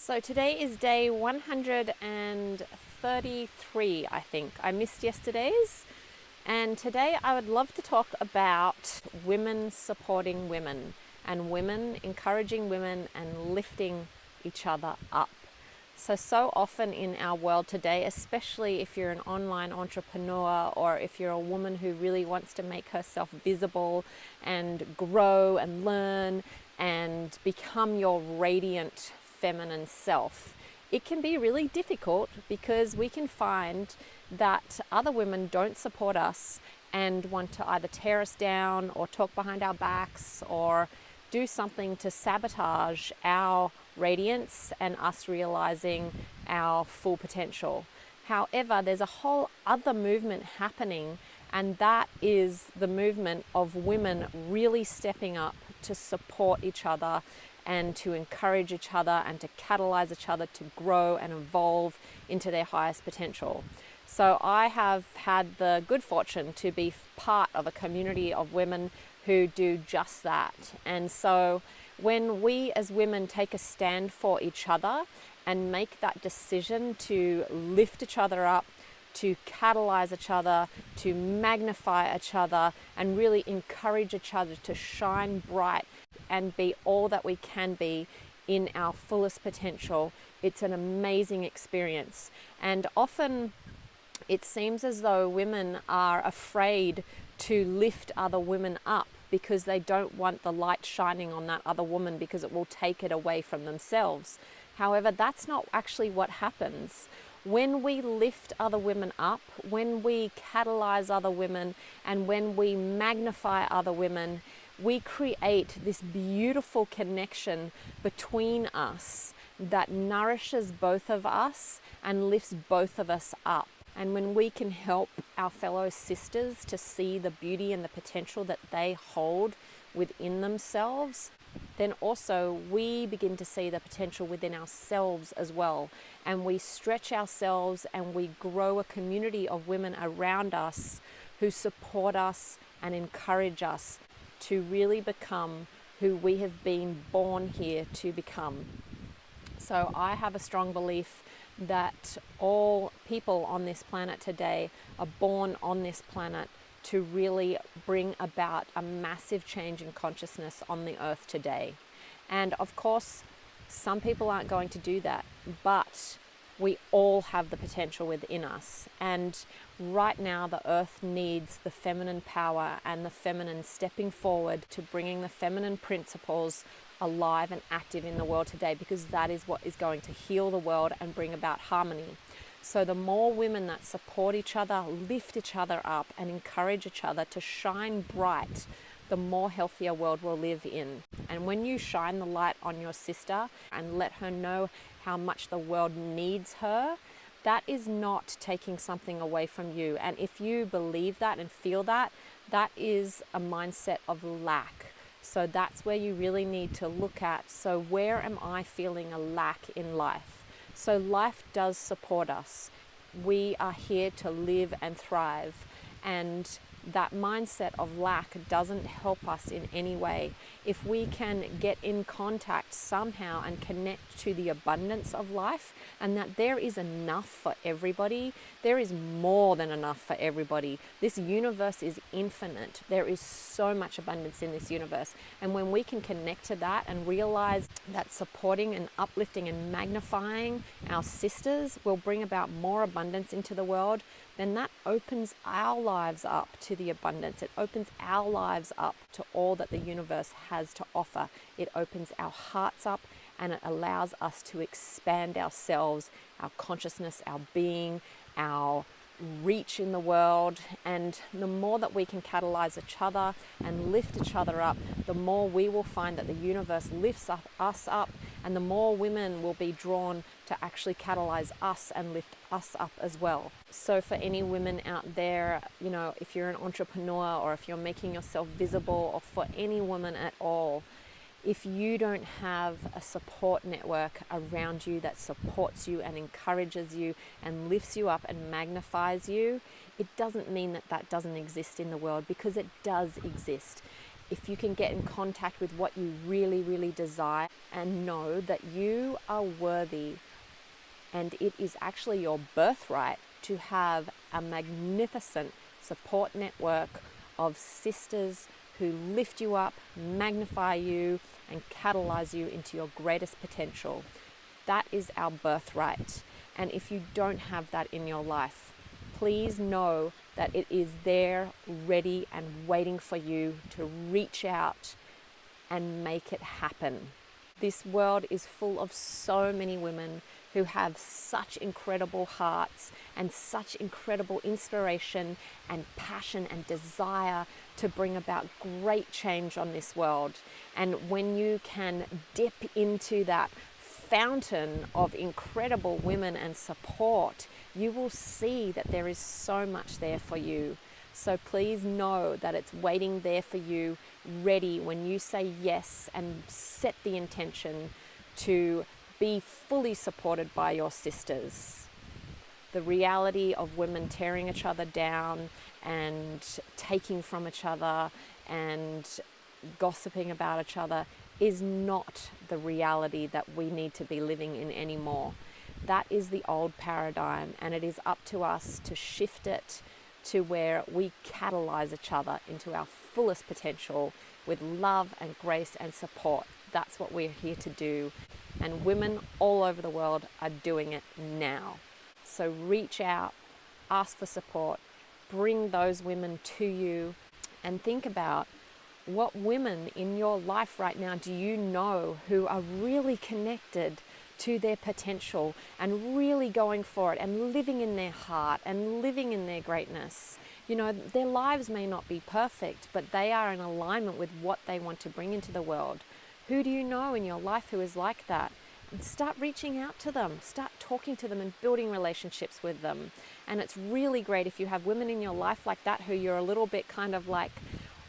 So today is day 133, I think. I missed yesterday's. And today I would love to talk about women supporting women and women encouraging women and lifting each other up. So often in our world today, especially if you're an online entrepreneur or if you're a woman who really wants to make herself visible and grow and learn and become your radiant feminine self, it can be really difficult because we can find that other women don't support us and want to either tear us down or talk behind our backs or do something to sabotage our radiance and us realizing our full potential. However, there's a whole other movement happening, and that is the movement of women really stepping up to support each other and to encourage each other and to catalyze each other to grow and evolve into their highest potential. So I have had the good fortune to be part of a community of women who do just that. And so when we as women take a stand for each other and make that decision to lift each other up, to catalyze each other, to magnify each other, and really encourage each other to shine bright and be all that we can be in our fullest potential, it's an amazing experience. And often it seems as though women are afraid to lift other women up because they don't want the light shining on that other woman because it will take it away from themselves. However, that's not actually what happens. When we lift other women up, when we catalyze other women, and when we magnify other women, we create this beautiful connection between us that nourishes both of us and lifts both of us up. And when we can help our fellow sisters to see the beauty and the potential that they hold within themselves, then also we begin to see the potential within ourselves as well. And we stretch ourselves and we grow a community of women around us who support us and encourage us to really become who we have been born here to become. So I have a strong belief that all people on this planet today are born on this planet to really bring about a massive change in consciousness on the earth today. And of course, some people aren't going to do that, but we all have the potential within us. And right now, the earth needs the feminine power and the feminine stepping forward to bringing the feminine principles alive and active in the world today, because that is what is going to heal the world and bring about harmony. So the more women that support each other, lift each other up and encourage each other to shine bright, the more healthier world we'll live in. And when you shine the light on your sister and let her know how much the world needs her, that is not taking something away from you. And if you believe that and feel that, that is a mindset of lack. So that's where you really need to look at, so where am I feeling a lack in life? So life does support us. We are here to live and thrive. And that mindset of lack doesn't help us in any way. If we can get in contact somehow and connect to the abundance of life, and that there is enough for everybody, there is more than enough for everybody. This universe is infinite. There is so much abundance in this universe. And when we can connect to that and realize that supporting and uplifting and magnifying our sisters will bring about more abundance into the world, then that opens our lives up to the abundance. It opens our lives up to all that the universe has to offer. It opens our hearts up and it allows us to expand ourselves, our consciousness, our being, our reach in the world. And the more that we can catalyze each other and lift each other up, the more we will find that the universe lifts us up, and the more women will be drawn to actually catalyze us and lift us up as well. So for any women out there, you know, if you're an entrepreneur or if you're making yourself visible, or for any woman at all, if you don't have a support network around you that supports you and encourages you and lifts you up and magnifies you, it doesn't mean that that doesn't exist in the world, because it does exist. if you can get in contact with what you really, really desire and know that you are worthy, and it is actually your birthright to have a magnificent support network of sisters who lift you up, magnify you, and catalyze you into your greatest potential. That is our birthright. And if you don't have that in your life, please know that it is there, ready and waiting for you to reach out and make it happen. This world is full of so many women who have such incredible hearts and such incredible inspiration and passion and desire to bring about great change on this world. And when you can dip into that fountain of incredible women and support, you will see that there is so much there for you. So please know that it's waiting there for you, ready when you say yes and set the intention to be fully supported by your sisters. The reality of women tearing each other down and taking from each other and gossiping about each other is not the reality that we need to be living in anymore. That is the old paradigm, and it is up to us to shift it to where we catalyze each other into our fullest potential with love and grace and support. That's what we're here to do. And women all over the world are doing it now. So reach out, ask for support, bring those women to you, and think about what women in your life right now do you know who are really connected to their potential and really going for it and living in their heart and living in their greatness. You know, their lives may not be perfect, but they are in alignment with what they want to bring into the world. Who do you know in your life who is like that? And start reaching out to them, start talking to them and building relationships with them. And it's really great if you have women in your life like that who you're a little bit kind of like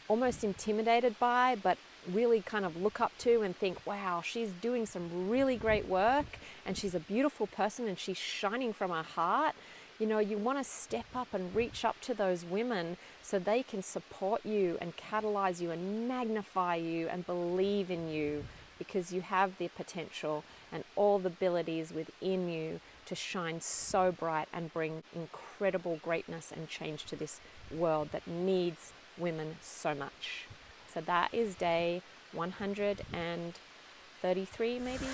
almost intimidated by, but really kind of look up to and think, wow, she's doing some really great work and she's a beautiful person and she's shining from her heart. You know, you want to step up and reach up to those women so they can support you and catalyze you and magnify you and believe in you, because you have the potential and all the abilities within you to shine so bright and bring incredible greatness and change to this world that needs women so much. So that is day 133 maybe.